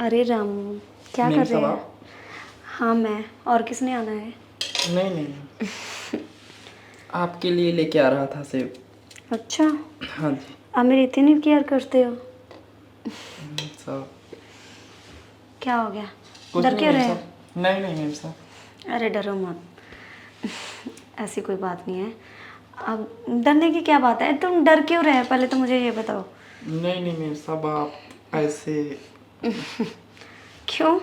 अरे रामू, क्या मेम कर रहे साहब हैं? आप? हाँ मैं। और किसने आना है? नहीं नहीं, आपके लिए लेके आ रहा था सेब। अच्छा, हाँ जी। आप मेरी इतनी केयर करते हो। साहब क्या हो गया? कुछ डर नहीं क्यों मेम रहे हैं? साहब, नहीं नहीं मेम साहब। अरे डरो मत, ऐसी कोई बात नहीं है। अब डरने की क्या बात है? तुम डर क्यों रहे हैं पहले तो मुझे ये बताओ। नहीं नहीं मेम साहब, आप ऐसे क्यों?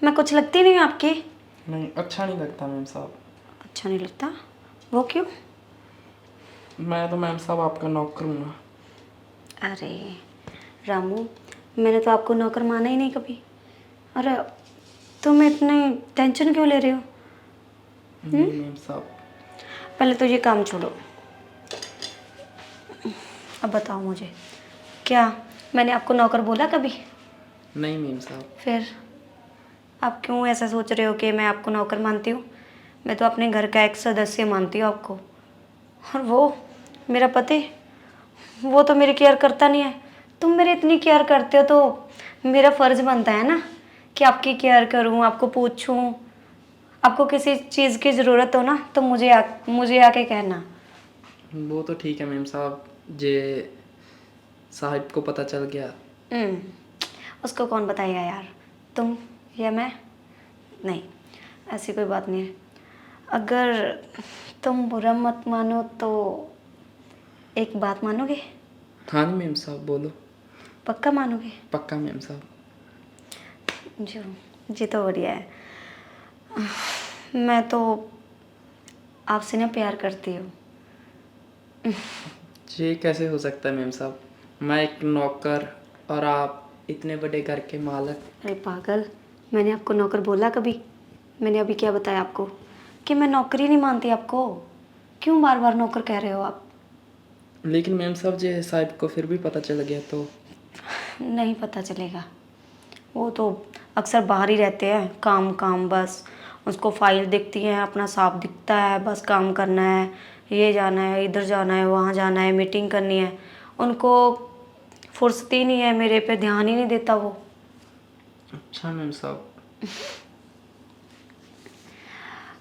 मैं कुछ लगती नहीं हूँ आपकी? नहीं, अच्छा नहीं लगता मेम साहब। अच्छा नहीं लगता? वो क्यों? मैं तो मेम साहब आपका नौकर हूँ ना। अरे रामू, मैंने तो आपको नौकर माना ही नहीं कभी। अरे तुम इतने टेंशन क्यों ले रहे हो? नहीं मेम साहब। पहले तो ये काम छोड़ो। अब बताओ मुझे, क्या मैंने आपको नौकर बोला कभी? नहीं मेम साहब। फिर आप क्यों ऐसा सोच रहे हो कि मैं आपको नौकर मानती हूँ? मैं तो अपने घर का एक सदस्य मानती हूँ आपको। और वो मेरा पति, वो तो मेरी केयर करता नहीं है। तुम मेरी इतनी केयर करते हो तो मेरा फ़र्ज़ बनता है ना कि आपकी केयर करूँ, आपको पूछूँ। आपको किसी चीज़ की ज़रूरत हो ना तो मुझे आके कहना। वो तो ठीक है मेम साहब, जे साहिब को पता चल गया। हम्म, उसको कौन बताएगा यार? तुम या मैं? नहीं, ऐसी कोई बात नहीं है। अगर तुम बुरा मत मानो तो एक बात मानोगे? हाँ जी मेम साहब, बोलो। पक्का मानोगे? पक्का मेम साहब। जो जी तो बढ़िया है। मैं तो आपसे ना प्यार करती हूँ। ये कैसे हो सकता है मेम साहब? मैं एक नौकर और आप इतने बड़े घर के मालिक। अरे पागल, मैंने आपको नौकर बोला कभी? मैंने अभी क्या बताया आपको कि मैं नौकरी नहीं मानती आपको? क्यों बार बार नौकर कह रहे हो आप? लेकिन मैम साहब, जे साहिब को फिर भी पता चल गया तो? नहीं पता चलेगा। वो तो अक्सर बाहर ही रहते हैं, काम काम बस। उसको फाइल दिखती है, अपना साफ दिखता है, बस काम करना है, ये जाना है, इधर जाना है, वहाँ जाना है, मीटिंग करनी है। उनको फुर्सत ही नहीं है, मेरे पे ध्यान ही नहीं देता वो। अच्छा मैम साहब।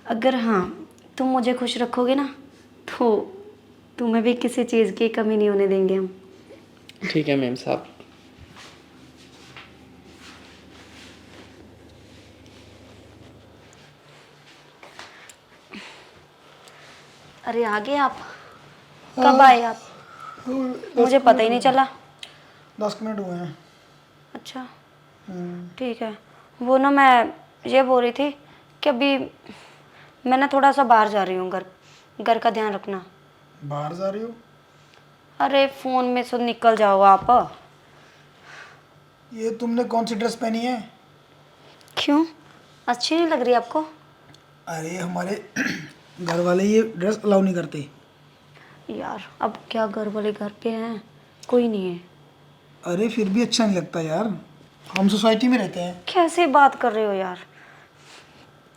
अगर हाँ, तुम मुझे खुश रखोगे ना तो तुम्हें भी किसी चीज़ की कमी नहीं होने देंगे हम। ठीक है मैम साहब। अरे आ गए आप? कब आए आप? मुझे पता ही नहीं चला। 10 मिनट हुए हैं। अच्छा ठीक है। वो ना मैं ये बोल रही थी कि अभी मैं ना थोड़ा सा बाहर जा रही हूँ, घर घर का ध्यान रखना। बाहर जा रही हो? अरे फ़ोन में से निकल जाओ आप। ये तुमने कौन सी ड्रेस पहनी है? क्यों, अच्छी नहीं लग रही आपको? अरे हमारे घर वाले ये ड्रेस अलाउ नहीं करते। यार अब क्या, घर वाले घर पे हैं, कोई नहीं है। अरे फिर भी अच्छा नहीं लगता यार, हम सोसाइटी में रहते हैं। कैसे बात कर रहे हो यार?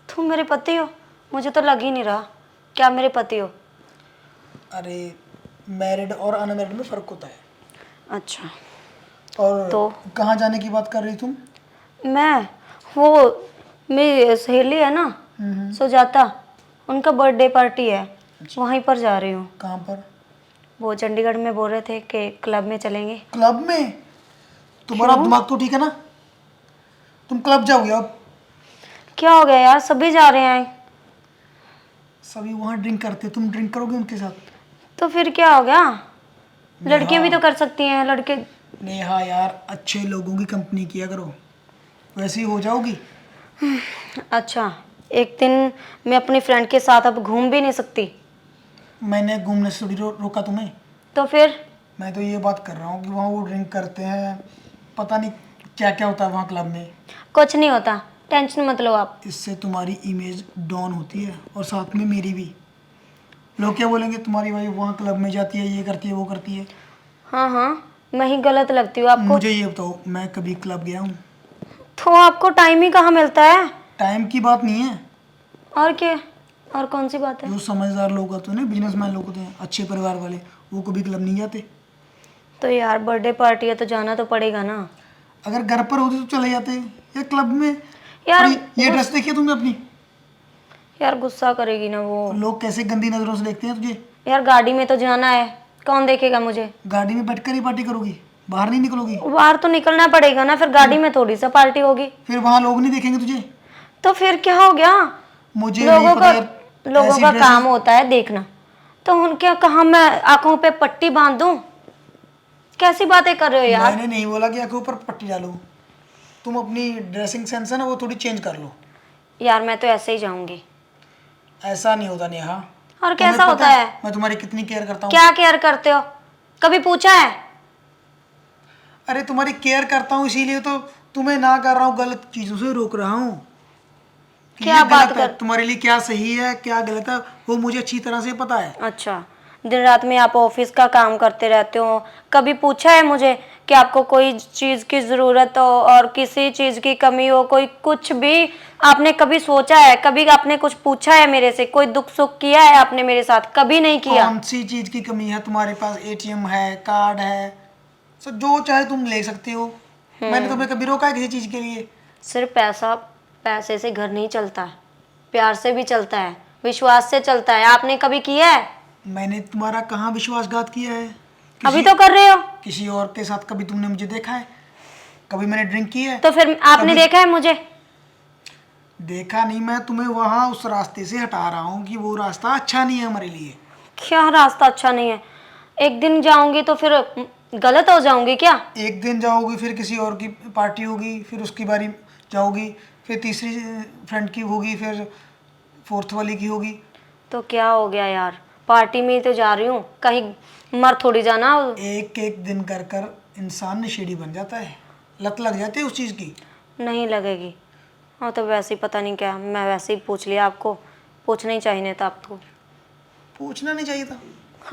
तुम मेरे पति हो? मुझे तो लग ही नहीं रहा क्या मेरे पति हो। अरे मैरिड और अनमैरिड में फ़र्क होता है। अच्छा और तो कहाँ जाने की बात कर रही तुम? मैं, वो मेरी सहेली है ना सुजाता, उनका बर्थडे पार्टी है, वहीं पर जा रही हूँ। कहाँ पर? वो चंडीगढ़ में बोल रहे थे कि क्लब में चलेंगे। क्लब में? तुम्हारा क्यों? दिमाग तो ठीक है ना? तुम क्लब जाओगे अब? क्या हो गया यार, सभी जा रहे हैं। सभी वहाँ ड्रिंक करते, तुम ड्रिंक करोगे उनके साथ? तो फिर क्या हो गया, लड़कियां भी नेहा, तो कर सकती हैं, लड़के। नेहा यार अच्छे लोगों की कंपनी किया करो, वैसे ही हो जाओगी। अच्छा, एक दिन मैं अपनी फ्रेंड के साथ अब घूम भी नहीं सकती? मैंने घूमने से थोड़ी रोका तुम्हें। तो फिर? मैं तो ये बात कर रहा हूँ कि वहाँ वो ड्रिंक करते हैं, पता नहीं क्या क्या होता है वहाँ क्लब में। कुछ नहीं होता, टेंशन मत लो आप। इससे तुम्हारी इमेज डाउन होती है और साथ में मेरी भी। लोग क्या बोलेंगे, तुम्हारी वाइफ वहाँ क्लब में जाती है, ये करती है, वो करती है। हाँ हाँ, मैं ही गलत लगती हूँ आपको? मुझे ये बताओ, मैं कभी क्लब गया हूँ? तो आपको टाइम ही कहाँ मिलता है? टाइम की बात नहीं है। और क्या, और कौन सी बात है? जो समझदार लोग होते हैं ना, बिजनेसमैन लोग होते हैं, अच्छे परिवार वाले, वो कभी क्लब नहीं जाते। तो यार बर्थडे पार्टी है तो जाना तो पड़ेगा ना। अगर घर पर होते तो चले जाते या क्लब में। यार और ये ड्रेस देखी है तुमने अपनी? यार गुस्सा करेगी ना वो। लोग कैसे गंदी नजरों से देखते हैं तुझे। यार गाड़ी में तो जाना है, कौन देखेगा मुझे? गाड़ी में बैठकर ही पार्टी करोगी, बाहर नहीं निकलोगी? बाहर तो निकलना पड़ेगा ना, फिर गाड़ी में थोड़ी सा पार्टी होगी। फिर वहां लोग नहीं देखेंगे तुझे? तो फिर क्या हो गया? मुझे नहीं पता यार, लोगों ऐसी का ड्रेसेस। काम होता है देखना, तो उनके कहा मैं आंखों पे पट्टी बांध दूं? कैसी बातें कर रहे हो यार? मैंने नहीं बोला कि आंखों ऊपर पट्टी डालो। तुम अपनी ड्रेसिंग सेंस है ना वो थोड़ी चेंज कर लो। यार मैं तो ऐसे ही जाऊंगी। ऐसा नहीं होता नेहा। और तुम्हें कैसा पता होता है? मैं तुम्हारी कितनी केयर करता हूँ। क्या केयर करते हो? कभी पूछा है? अरे तुम्हारी केयर करता हूँ इसीलिए तो तुम्हें ना कर रहा हूँ, गलत चीजों से रोक रहा हूँ कि क्या ये बात गलत है। कर? तुम्हारे लिए क्या सही है क्या गलत है वो मुझे अच्छी तरह से पता है। अच्छा, दिन रात में आप ऑफिस का काम करते रहते हो, कभी पूछा है मुझे कि आपको कोई चीज की जरूरत हो और किसी चीज की कमी हो, कोई कुछ भी आपने कभी सोचा है? कभी आपने कुछ पूछा है मेरे से? कोई दुख सुख किया है आपने मेरे साथ? कभी नहीं किया। कौन सी चीज की कमी है? तुम्हारे पास एटीएम है, कार्ड है, सो जो चाहे तुम ले सकते हो। मैंने तुम्हें कभी रोका है किसी चीज के लिए? सिर्फ पैसा, पैसे से घर नहीं चलता है, प्यार से भी चलता है, विश्वास से चलता है। आपने कभी किया है? मैंने तुम्हारा कहाँ विश्वासघात किया है? अभी तो कर रहे हो। किसी और के साथ कभी तुमने मुझे देखा है? कभी मैंने ड्रिंक की है? तो फिर आपने कभी देखा है मुझे? देखा नहीं, मैं तुम्हें वहां उस रास्ते से हटा रहा हूँ कि वो रास्ता अच्छा नहीं है हमारे लिए। क्या रास्ता अच्छा नहीं है? एक दिन जाऊंगी तो फिर गलत हो जाऊंगी क्या? एक दिन जाओगी फिर किसी और की पार्टी होगी, फिर उसकी बारी जाओगी, फिर तीसरी फ्रेंड की होगी, फिर फोर्थ वाली की होगी। तो क्या हो गया यार, पार्टी में ही तो जा रही हूँ, कहीं मर थोड़ी जाना। एक एक दिन कर कर इंसान नशेड़ी बन जाता है, लत लग जाती है उस चीज़ की। नहीं लगेगी। हाँ तो वैसे ही पता नहीं क्या, मैं वैसे ही पूछ लिया आपको, पूछना ही चाहिए था आपको। पूछना नहीं चाहिए था।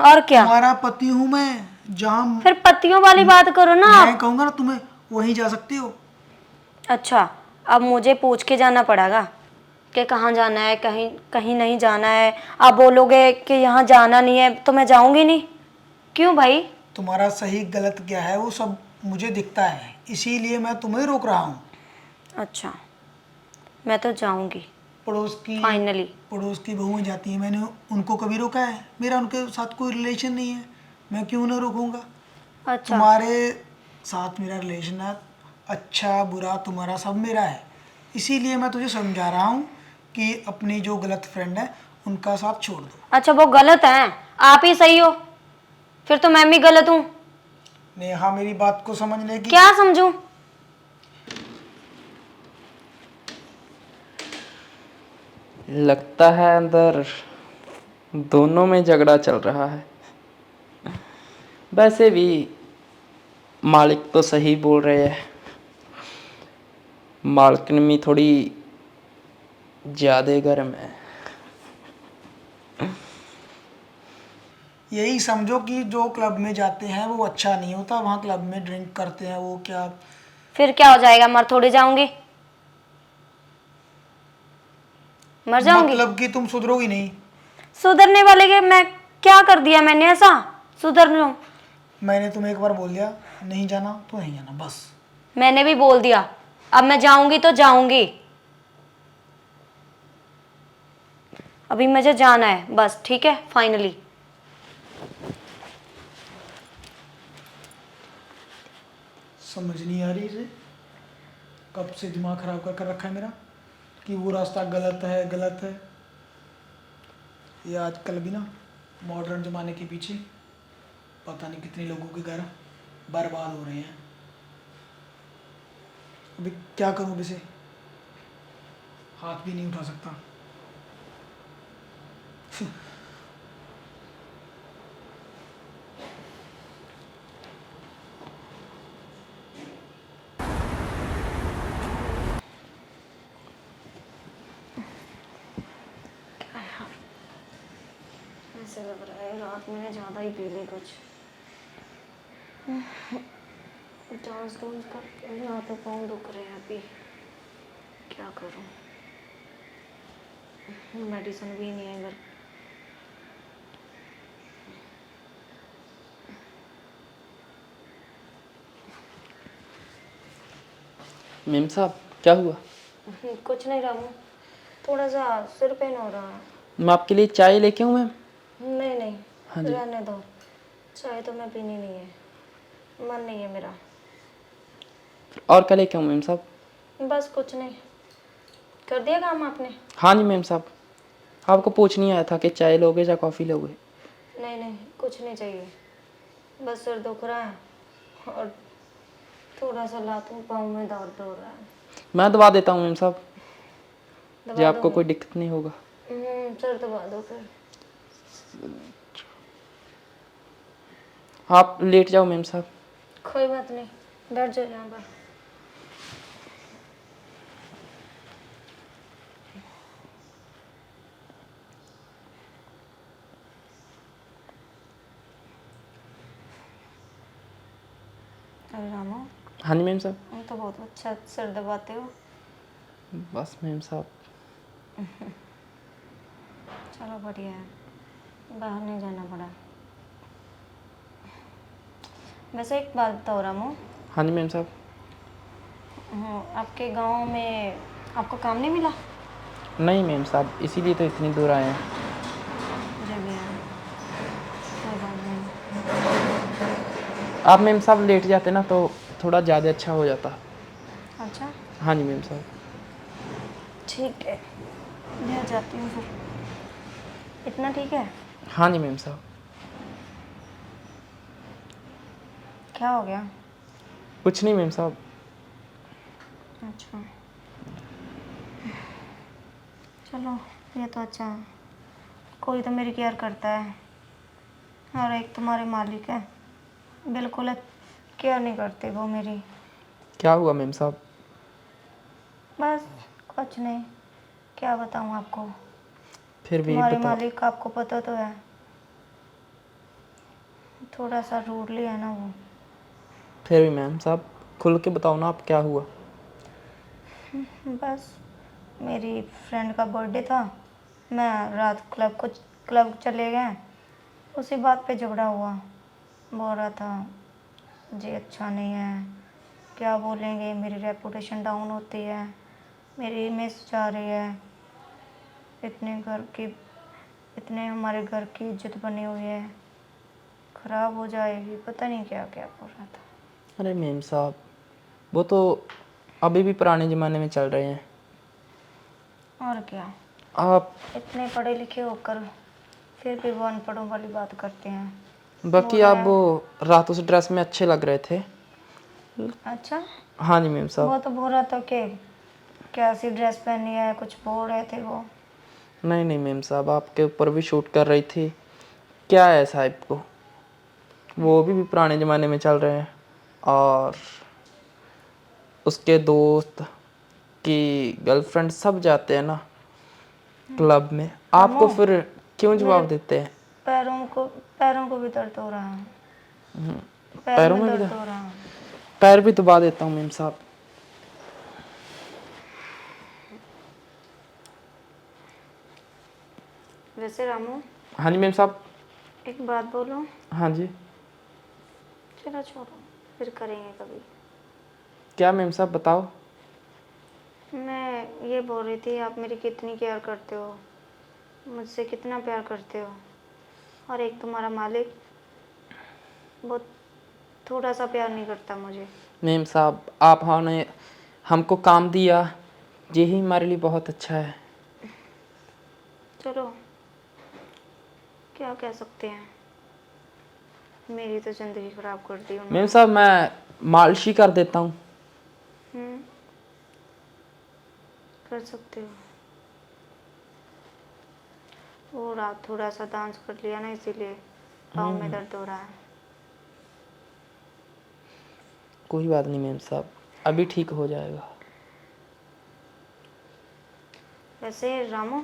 और क्या? तुम्हारा पति हूँ मैं, जहाँ फिर पतियों वाली बात करो ना मैं आप। कहूँगा ना तुम्हें वहीं जा सकती हो। अच्छा, अब मुझे पूछ के जाना पड़ेगा कि कहाँ जाना है, कहीं कहीं नहीं जाना है। आप बोलोगे कि यहाँ जाना नहीं है तो मैं जाऊंगी नहीं। क्यों भाई? तुम्हारा सही गलत क्या है वो सब मुझे दिखता है, इसीलिए मैं तुम्हें रोक रहा हूँ। अच्छा, मैं तो जाऊंगी पड़ोस की फाइनली। पड़ोस की बहुएं जाती हैं, मैंने उनको कभी रोका है? मेरा उनके साथ कोई रिलेशन नहीं है, मैं क्यों ना रोकूंगा? अच्छा, तुम्हारे साथ मेरा रिलेशन है, अच्छा बुरा तुम्हारा सब मेरा है। इसीलिए मैं तुझे समझा रहा हूँ कि अपनी जो गलत फ्रेंड है उनका साथ छोड़ दो। अच्छा वो गलत है, आप ही सही हो, फिर तो मैं भी गलत हूँ। नेहा मेरी बात को समझने की। क्या समझूं? लगता है अंदर दोनों में झगड़ा चल रहा है। वैसे भी मालिक तो सही बोल रहे हैं, मालकिन भी थोड़ी ज़्यादा गर्म है। यही समझो कि जो क्लब में जाते हैं वो अच्छा नहीं होता, वहाँ क्लब में ड्रिंक करते हैं वो क्या। फिर क्या हो जाएगा, मर थोड़ी जाऊंगी? मर जाऊंगी? मतलब कि तुम सुधरोगी नहीं? सुधरने वाले के मैं क्या कर दिया मैंने ऐसा सुधर लूं? मैंने तुम्हें एक बार बोल दिया नहीं जाना तो नहीं जाना बस। मैंने भी बोल दिया, अब मैं जाऊंगी तो जाऊंगी। अभी मुझे जाना है बस, ठीक है, फाइनली। समझ नहीं आ रही इसे, कब से दिमाग खराब कर कर रखा है मेरा कि वो रास्ता गलत है गलत है। ये आजकल भी ना मॉडर्न ज़माने के पीछे पता नहीं कितने लोगों के घर बर्बाद हो रहे हैं। अभी क्या करूँ इसे, हाथ भी नहीं उठा सकता। ऐसे लग रहा है रात में ज़्यादा ही पी ली कुछ। डांस डूंस कर यहाँ पे पाँव दुख रहे हैं अभी, क्या करूँ? मेडिसिन भी नहीं है घर। मेम साहब क्या हुआ? कुछ नहीं रामू, थोड़ा सा सिर पेन हो रहा है। मैं आपके लिए चाय लेके आऊँ मैम? नहीं नहीं, हाँ जी। रहने दो, चाय तो मैं पीनी नहीं है, मन नहीं है मेरा। और क्या लेके आऊँ मैम साहब? बस कुछ नहीं, कर दिया काम आपने? हाँ जी मैम साहब, आपको पूछने आया था कि चाय लोगे या कॉफ़ी लोगे? नहीं नहीं, कुछ नहीं चाहिए, बस सिर दुख रहा है और थोड़ा सा लातों पाँव में दर्द हो रहा है। मैं दवा देता हूँ मैम साहब, जी दबा आपको दोगे? कोई दिक्कत नहीं होगा। सर दबा दो फिर। आप लेट जाओ मैम साहब। कोई बात नहीं, बैठ जाओ यहाँ पर। अरे रामू, हाँ जी मैम साहब। तुम तो बहुत अच्छा सिर दबाते हो। बस मैम साहब। चलो बढ़िया है, बाहर नहीं जाना पड़ा। वैसे एक बात बताओ रामू, हाँ जी मैम साहब। आपके गांव में आपको काम नहीं मिला? नहीं मैम साहब, इसीलिए तो इतनी दूर आए हैं। मुझे भी है, कोई बात नहीं। आप मैम साहब लेट जाते ना तो थोड़ा ज़्यादा अच्छा हो जाता। अच्छा हाँ जी मैम साहब। ठीक है, मैं जाती हूँ फिर। इतना ठीक है? हाँ जी मैम साहब। क्या हो गया? कुछ नहीं मैम साहब। अच्छा चलो, ये तो अच्छा है, कोई तो मेरी केयर करता है। और एक तुम्हारे मालिक है, बिल्कुल केयर नहीं करते वो मेरी। क्या हुआ मैम साहब? बस कुछ नहीं, क्या बताऊँ आपको, फिर भी तुम्हारे बताओ। मालिक का आपको पता तो है, थोड़ा सा रूडली है ना वो। फिर भी मैम साहब खुल के बताओ ना, आप क्या हुआ? बस मेरी फ्रेंड का बर्थडे था, मैं रात क्लब चले गए, उसी बात पे झगड़ा हुआ। बोल रहा था जी अच्छा नहीं है, क्या बोलेंगे, मेरी रेपुटेशन डाउन होती है, मेरी इमेज जा रही है, इतने हमारे घर की इज्जत बनी हुई है, खराब हो जाएगी, पता नहीं क्या क्या बोल रहा था। अरे मैम साहब, वो तो अभी भी पुराने ज़माने में चल रहे हैं। और क्या, आप इतने पढ़े लिखे होकर फिर भी वो अनपढ़ों वाली बात करते हैं। बाकी बोल रहा आप है वो रात उस ड्रेस में अच्छे लग रहे थे। अच्छा, हाँ जी मैम साहब। वो तो बोल रहा था कि कैसी ड्रेस पहनी है, कुछ बोल रहे थे वो। नहीं नहीं मैम साहब, आपके ऊपर भी शूट कर रही थी। क्या है साहब को, वो भी पुराने ज़माने में चल रहे हैं। और उसके दोस्त की गर्लफ्रेंड सब जाते हैं ना क्लब में, आपको रामू, फिर क्यों मेरे जवाब देते हैं? पैरों को भी दर्द हो रहा है, पैरों पैरों में में भी दर्द दर्द? हो रहा है। पैर भी दबा देता हूँ मैम साहब। वैसे रामू, हाँ जी मैम साहब। एक बात बोलूं? हाँ जी। चलो छोड़ो, फिर करेंगे कभी। क्या मैम साहब बताओ। मैं ये बोल रही थी, आप मेरी कितनी केयर करते हो, मुझसे कितना प्यार करते हो, और एक तुम्हारा मालिक वो थोड़ा सा प्यार नहीं करता मुझे। मैम साहब आपने हमको काम दिया, यही हमारे लिए बहुत अच्छा है। चलो क्या कह सकते हैं, मेरी तो ज़िंदगी ख़राब कर दी मैम उन्होंने। साहब मैं मालिश ही कर देता हूँ। हम्म, कर सकते हो। वो रात थोड़ा सा डांस कर लिया ना, इसीलिए पाँव में दर्द हो रहा है। कोई बात नहीं मैम साहब, अभी ठीक हो जाएगा। वैसे रामू,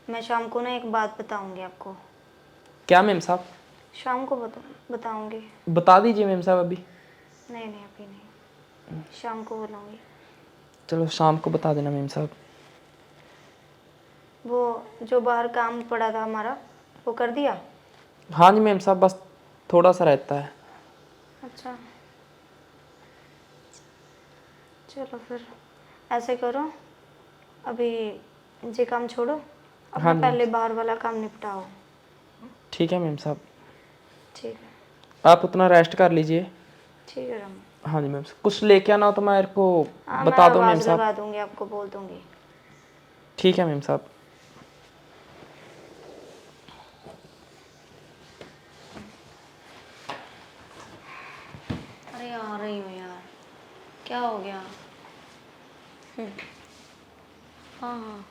मैं शाम को ना एक बात बताऊंगी आपको। क्या मैम साहब? शाम को बताऊंगी। बता दीजिए मैम साहब अभी। नहीं नहीं, अभी नहीं, शाम को बोलूँगी। चलो शाम को बता देना मैम साहब। वो जो बाहर काम पड़ा था हमारा, वो कर दिया? हाँ जी मैम साहब, बस थोड़ा सा रहता है। अच्छा चलो फिर ऐसे करो, अभी ये काम छोड़ो, अपना हाँ जी। पहले बाहर वाला काम निपटाओ। ठीक है मैम साहब, ठीक है, आप उतना रेस्ट कर लीजिए। ठीक है रामू। हाँ जी मैम साहब, कुछ लेके आना हो तो मेरे को हाँ, मैं बता दो मैम आवाज़ साहब। लगा दूंगी, आपको बोल दूंगी। ठीक है मैम साहब। अरे आ रही हूँ यार, क्या हो गया? हाँ हाँ,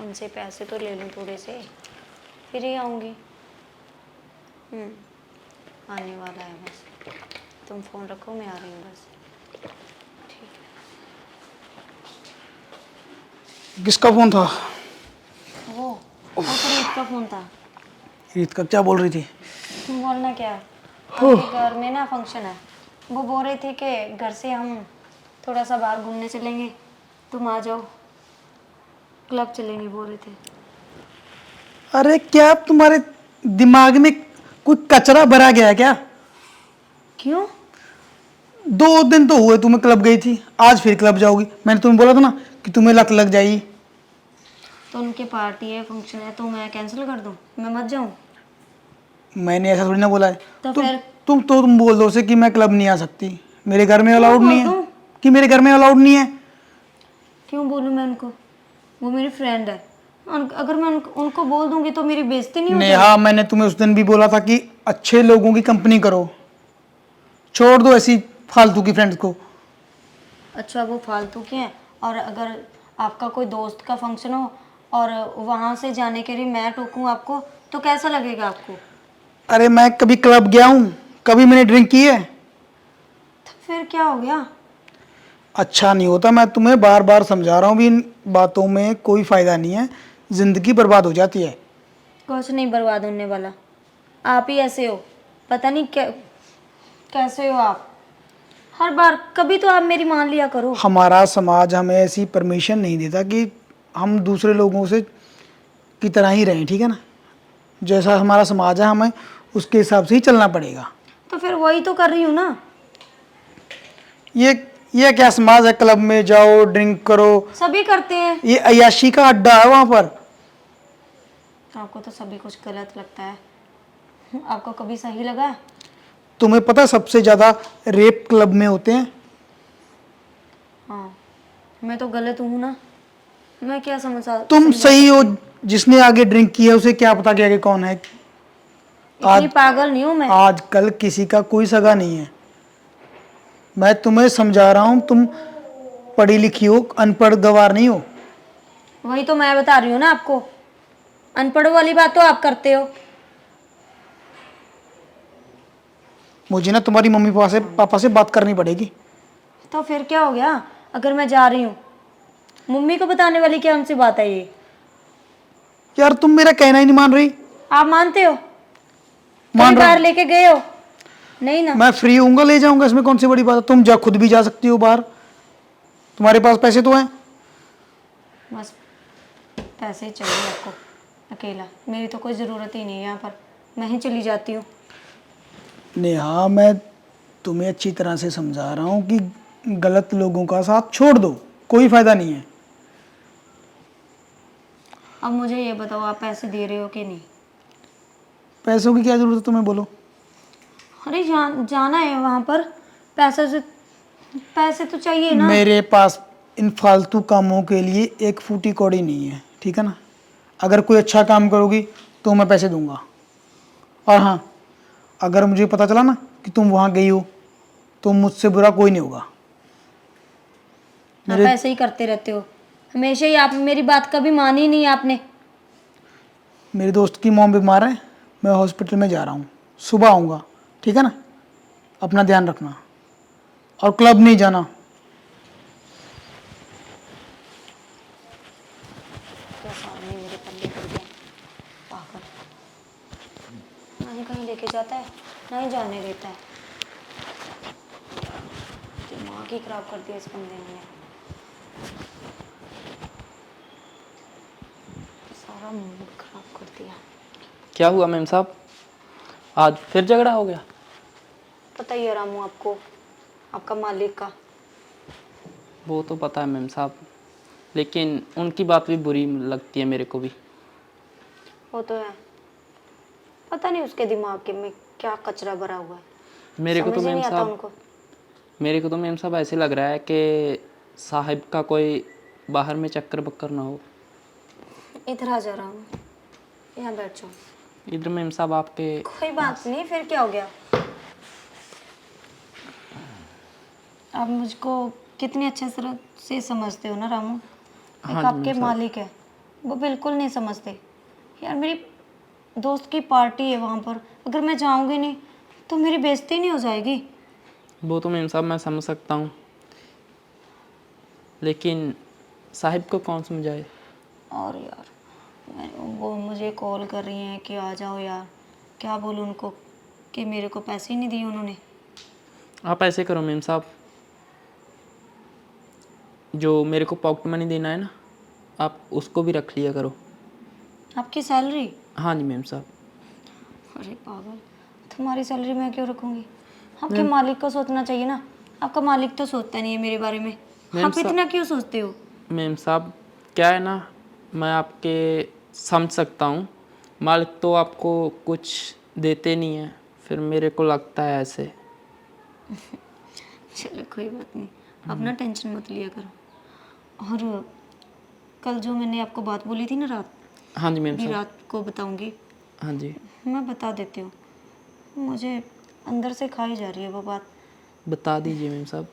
उनसे पैसे तो ले लूँ थोड़े से, फिर ही आऊँगी। आने वाला है बस, तुम फ़ोन रखो, मैं आ रही हूँ बस। ठीक किसका फ़ोन था? है। वो प्रीत का फ़ोन था। ईद का क्या बोल रही थी? बोलना क्या, उनके घर में ना फंक्शन है। वो बोल रही थी कि घर से हम थोड़ा सा बाहर घूमने चलेंगे, तुम आ जाओ, क्लब चलेंगे बोल रहे थे। अरे क्या तुम्हारे दिमाग में कोई कचरा भरा गया है क्या? क्यों? 2 दिन तो हुए तुम्हें क्लब गई थी, आज फिर क्लब जाओगी। मैंने तुम्हें बोला था ना कि तुम्हें लत लग जाएगी। तो उनके पार्टी है, फंक्शन है, तो मैं कैंसिल कर दूं, मैं मत जाऊं? मैंने ऐसा थोड़ी ना बोला है। तो तुम फिर तुम बोल दो उसे कि मैं क्लब नहीं आ सकती, मेरे घर में क्यों अलाउड बोल नहीं है। दूं? कि मेरे घर में अलाउड नहीं है? क्यों बोलूं मैं उनको? वो मेरी फ्रेंड है, अगर मैं उनको बोल दूंगी तो मेरी बेइज्जती नहीं हो जाएगी? नेहा, मैंने तुम्हें उस दिन भी बोला था कि अच्छे लोगों की कंपनी करो, छोड़ दो ऐसी फालतू की फ्रेंड्स को। अच्छा, वो फालतू के हैं, और अगर आपका कोई दोस्त का फंक्शन हो और वहां से जाने के लिए मैं टोकूं आपको, तो कैसा लगेगा आपको? अरे मैं कभी क्लब गया हूँ? कभी मैंने ड्रिंक की है? तो फिर क्या हो गया? अच्छा नहीं होता। मैं तुम्हें बार बार समझा रहा हूँ भी इन बातों में कोई फ़ायदा नहीं है, ज़िंदगी बर्बाद हो जाती है। कुछ नहीं बर्बाद होने वाला, आप ही ऐसे हो, पता नहीं कैसे हो आप। हर बार कभी तो आप मेरी मान लिया करो। हमारा समाज हमें ऐसी परमिशन नहीं देता कि हम दूसरे लोगों से की तरह ही रहें, ठीक है ना? जैसा हमारा समाज है, हमें उसके हिसाब से ही चलना पड़ेगा। तो फिर वही तो कर रही हूँ ना। ये ये क्या समाज है? क्लब में जाओ, ड्रिंक करो, सभी करते हैं। ये अय्याशी का अड्डा है वहाँ पर। आपको तो सभी कुछ गलत लगता है, आपको कभी सही लगा है? तुम्हें पता है सबसे ज़्यादा रेप क्लब में होते हैं? हाँ, मैं तो गलत हूँ ना, मैं क्या समझा तुम समझा सही हो, सकती हूँ? जिसने आगे ड्रिंक की है उसे क्या पता कि आगे कौन है। इतनी पागल नहीं हूँ मैं। आजकल किसी का कोई सगा नहीं है। मैं तुम्हें समझा रहा हूँ, तुम पढ़ी लिखी हो, अनपढ़ गवार नहीं हो। वही तो मैं बता रही हूँ ना आपको, अनपढ़ वाली बात तो आप करते हो। मुझे ना तुम्हारी मम्मी पापा से बात करनी पड़ेगी। तो फिर क्या हो गया अगर मैं जा रही हूँ? मम्मी को बताने वाली क्या उनसे बात है ये? यार तुम मेरा कहना ही नहीं मान रही। आप मानते हो? मान कभी रहा बाहर हूं। लेके गए हो? नहीं ना। मैं फ्री होऊंगा, ले जाऊंगा, इसमें कौन सी बड़ी बात है? तुम खुद भी जा सकती हो बाहर, तुम्हारे पास पैसे तो हैं। बस पैसे ही चाहिए आपको, अकेला, मेरी तो कोई ज़रूरत ही नहीं है यहाँ पर, मैं ही चली जाती हूँ। नेहा, मैं तुम्हें अच्छी तरह से समझा रहा हूँ कि गलत लोगों का साथ छोड़ दो, कोई फायदा नहीं है। अब मुझे ये बताओ, आप पैसे दे रहे हो कि नहीं? पैसों की क्या जरूरत है तुम्हें, बोलो। अरे जाना है वहाँ पर, पैसे तो चाहिए ना। मेरे पास इन फालतू कामों के लिए एक फूटी कौड़ी नहीं है, ठीक है ना? अगर कोई अच्छा काम करोगी तो मैं पैसे दूंगा। और हाँ, अगर मुझे पता चला ना कि तुम वहाँ गई हो तो मुझसे बुरा कोई नहीं होगा। आप ऐसे ही करते रहते हो हमेशा ही, आप मेरी बात कभी मानी ही नहीं आपने। मेरे दोस्त की मॉम बीमार है, मैं हॉस्पिटल में जा रहा हूँ, सुबह आऊँगा, ठीक है ना? अपना ध्यान रखना और क्लब नहीं जाना। क्या सामने मेरे पल्ले पड़ गया पागल, ना ही कहीं लेके जाता है ना ही जाने देता है। दिमाग ही खराब कर दिया इस बंदे ने, सारा मूड खराब कर दिया। क्या हुआ मैम साहब, आज फिर झगड़ा हो गया? पता ही है रामू आपको, आपका मालिक का। वो तो पता है मेम साहब, लेकिन उनकी बात भी बुरी लगती है मेरे को भी। वो तो है, पता नहीं उसके दिमाग के में क्या कचरा भरा हुआ है, मेरे को तो समझ ही मेम नहीं आता साहब उनको। मेरे को तो मेम साहब ऐसे लग रहा है कि साहिब का कोई बाहर में चक्कर बक्कर ना हो। इधर आ जा रहा हूँ, यहाँ बैठ जाओ। इधर मेम साहब आपके। कोई बात नहीं, फिर क्या हो गया? आप मुझको कितने अच्छे तरह से समझते हो ना रामू। हाँ एक जी आपके मेम साहब। मालिक है, वो बिल्कुल नहीं समझते। यार मेरी दोस्त की पार्टी है वहाँ पर, अगर मैं जाऊँगी नहीं तो मेरी बेइज्जती नहीं हो जाएगी? वो तो मेम साहब मैं समझ सकता हूँ, लेकिन साहिब को कौन समझाए। और यार वो मुझे कॉल कर रही हैं कि आ जाओ यार, क्या बोलूँ उनको कि मेरे को पैसे ही नहीं दिए उन्होंने। आप ऐसे करो मेम साहब, जो मेरे को पॉकेट मनी देना है ना, आप उसको भी रख लिया करो। आपकी सैलरी? हाँ जी मेम साहब। अरे पागल, तुम्हारी सैलरी मैं क्यों रखूँगी? आपके मैम मालिक को सोचना चाहिए ना। आपका मालिक तो सोचता नहीं है मेरे बारे में, मैम आप साहब इतना क्यों सोचते हो? मैम साहब क्या है ना, मैं आपके समझ सकता हूँ, मालिक तो आपको कुछ देते नहीं है, फिर मेरे को लगता है ऐसे। चलो कोई बात नहीं, आप ना टेंशन मत लिया करो। और कल जो मैंने आपको बात बोली थी ना रात, हाँ जी मैम अभी साहब। रात को बताऊंगी। हाँ जी, मैं बता देती हूँ, मुझे अंदर से खाई जा रही है वो बात। बता दीजिए मैम साहब।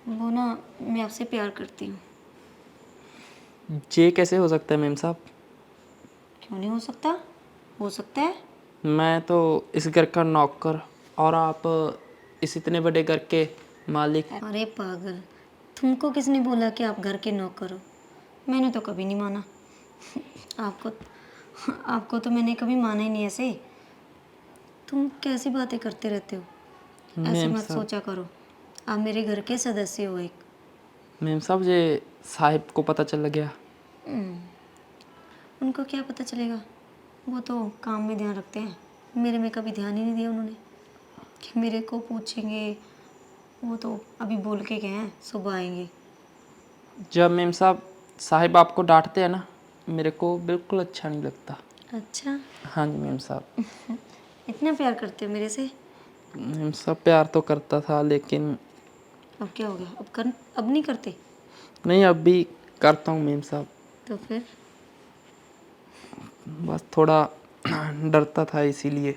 वो ना, मैं आपसे प्यार करती हूँ। ये कैसे हो सकता है मैम साहब? क्यों नहीं हो सकता? हो सकता है। मैं तो इस घर का नौकर और आप इस इतने बड़े घर के मालिक। अरे पागल, तुमको किसने बोला कि आप घर के नौकर हो? मैंने तो कभी नहीं माना। आपको आपको तो मैंने कभी माना ही नहीं ऐसे। तुम कैसी बातें करते रहते हो? ऐसे मैम मत साहब सोचा करो, आप मेरे घर के सदस्य हो एक। मैम साहब ये साहिब को पता चल गया। उनको क्या पता चलेगा? वो तो काम में ध्यान रखते हैं, मेरे में कभी ध्यान ही नहीं दिया उन्होंने कि मेरे को पूछेंगे। वो तो अभी बोल के गए हैं सुबह आएंगे। जब मैम साहब साहिब आपको डांटते हैं ना, मेरे को बिल्कुल अच्छा नहीं लगता। अच्छा, हाँ जी मैम साहब। इतना प्यार करते हो मेरे से? मैम साहब प्यार तो करता था, लेकिन अब क्या हो गया? अब नहीं करते? नहीं, अब भी करता हूँ मैम साहब। तो फिर? बस थोड़ा डरता था इसीलिए।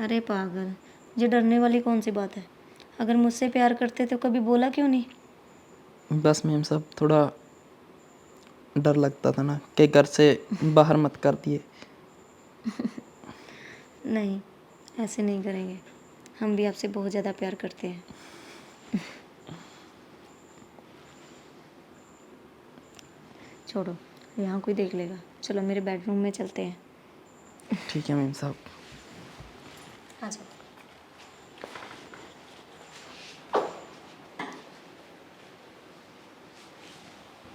अरे पागल, ये डरने वाली कौन सी बात है? अगर मुझसे प्यार करते तो कभी बोला क्यों नहीं? बस मैम साहब थोड़ा डर लगता था ना कि घर से बाहर मत कर दिए। नहीं, ऐसे नहीं करेंगे, हम भी आपसे बहुत ज़्यादा प्यार करते हैं। छोड़ो, यहाँ कोई देख लेगा। चलो मेरे बेडरूम में चलते हैं। ठीक है मैम साहब। आ जाओ।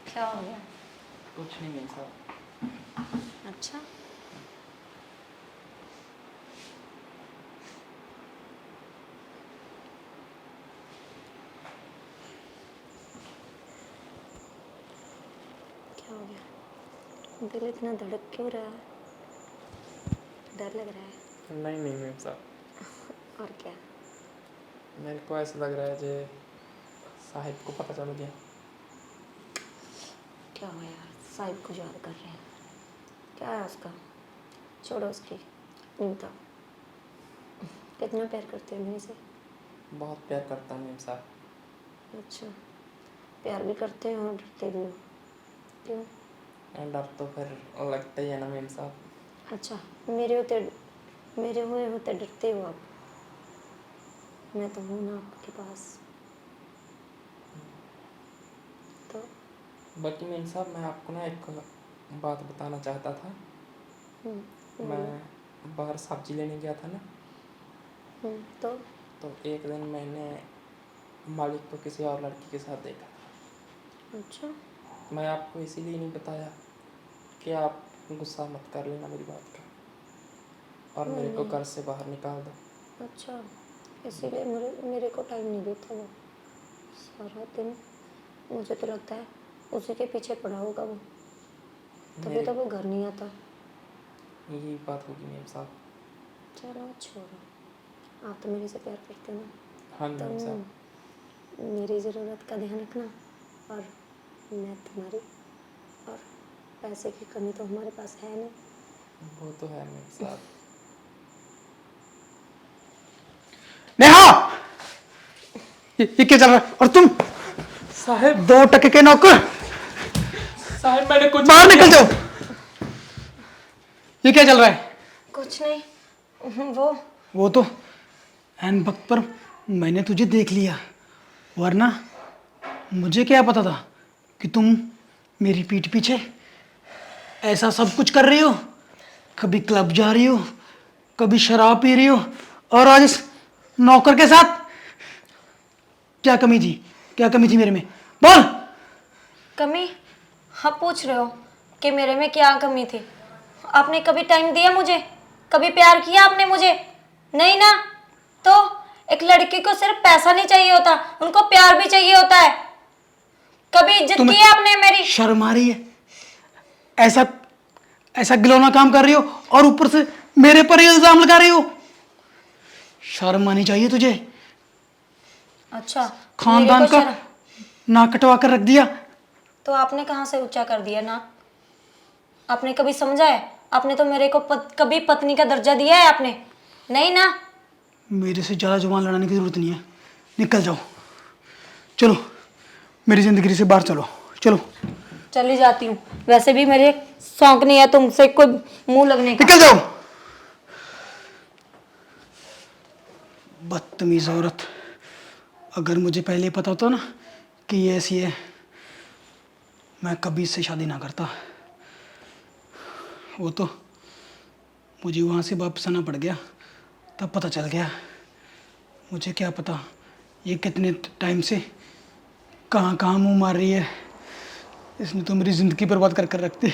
क्या हो गया? कुछ नहीं मैम साहब। अच्छा, क्या हो गया? दिल इतना धड़क क्यों रहा है? डर लग रहा है? नहीं नहीं मैम साहब, और क्या? मेरे को ऐसा लग रहा है जे साहिब को पता चल गया। क्या हो यार, साहिब को याद कर रहे हैं? क्या है उसका? छोड़ो उसकी, तुम बताओ, कितना प्यार करते हो मेरे से? बहुत प्यार करता हूँ मैम साहब। अच्छा, प्यार भी करते हो और डरते भी हो? क्यों? डर तो फिर लगता ही है ना मैम साहब। अच्छा, मेरे हुए होते डरते हो आप? मैं तो हूँ ना आपके पास। तो बाकी मैम साहब मैं आपको ना एक बात बताना चाहता था। बोलो। मैं बाहर सब्जी लेने गया था ना, तो तो एक दिन मैंने मालिक को किसी और लड़की के साथ देखा। अच्छा, मैं आपको इसीलिए नहीं बताया कि आप गुस्सा मत कर लेना मेरी बात का, और मेरे को घर से बाहर निकाल दो। अच्छा, इसीलिए मेरे को टाइम नहीं देता वो? सारा दिन मुझे तो लगता है उसी के पीछे पड़ा होगा वो, तभी तो वो घर नहीं आता। यही बात होगी मैम साहब। चलो छोड़ो, आप तो मेरे से प्यार करते हो ना, हाँ मैम तो साहब। मेरी ज़रूरत का ध्यान रखना, और मैं तुम्हारी। और पैसे की कमी तो हमारे पास है नहीं। वो तो है मैम साहब। नेहा, ये क्या चल रहा है? और तुम साहब 2 टके के नौकर, साहब मैंने कुछ बाहर निकल जाओ। ये क्या चल रहा है? कुछ नहीं, वो तो एन वक्त पर मैंने तुझे देख लिया, वरना मुझे क्या पता था कि तुम मेरी पीठ पीछे ऐसा सब कुछ कर रही हो। कभी क्लब जा रही हो, कभी शराब पी रही हो, और आज इस नौकर के साथ। क्या कमी थी? क्या कमी थी मेरे में? बोल। कमी? आप पूछ रहे हो कि मेरे में क्या कमी थी? आपने कभी टाइम दिया मुझे? कभी प्यार किया आपने मुझे? नहीं ना। तो एक लड़की को सिर्फ पैसा नहीं चाहिए होता, उनको प्यार भी चाहिए होता है। कभी इज्जत की है आपने मेरी? शर्म आ रही है? ऐसा ऐसा गिलौना काम कर रही हो और ऊपर से मेरे पर ही इल्जाम लगा रही हो। शर्म आनी चाहिए तुझे। अच्छा, खानदान मेरे को का शर्म? नाक कटवा कर रख दिया। तो आपने कहाँ से ऊंचा कर दिया ना? आपने कभी समझा है? आपने तो मेरे को कभी पत्नी का दर्जा दिया है आपने? नहीं ना। मेरे से ज़्यादा जुबान लड़ाने की जरूरत नहीं है। निकल जाओ, चलो मेरी जिंदगी से बाहर चलो। चलो चली जाती हूँ, वैसे भी मेरे शौक नहीं है तुमसे कोई मुंह लगने का। निकल जाओ। बदतमीज औरत। अगर मुझे पहले पता होता ना कि ये ऐसी है, मैं कभी इससे शादी ना करता। वो तो मुझे वहाँ से वापस आना पड़ गया, तब पता चल गया। मुझे क्या पता ये कितने टाइम से कहाँ कहाँ मुंह मार रही है। इसने तो मेरी ज़िंदगी बर्बाद कर कर रख दी।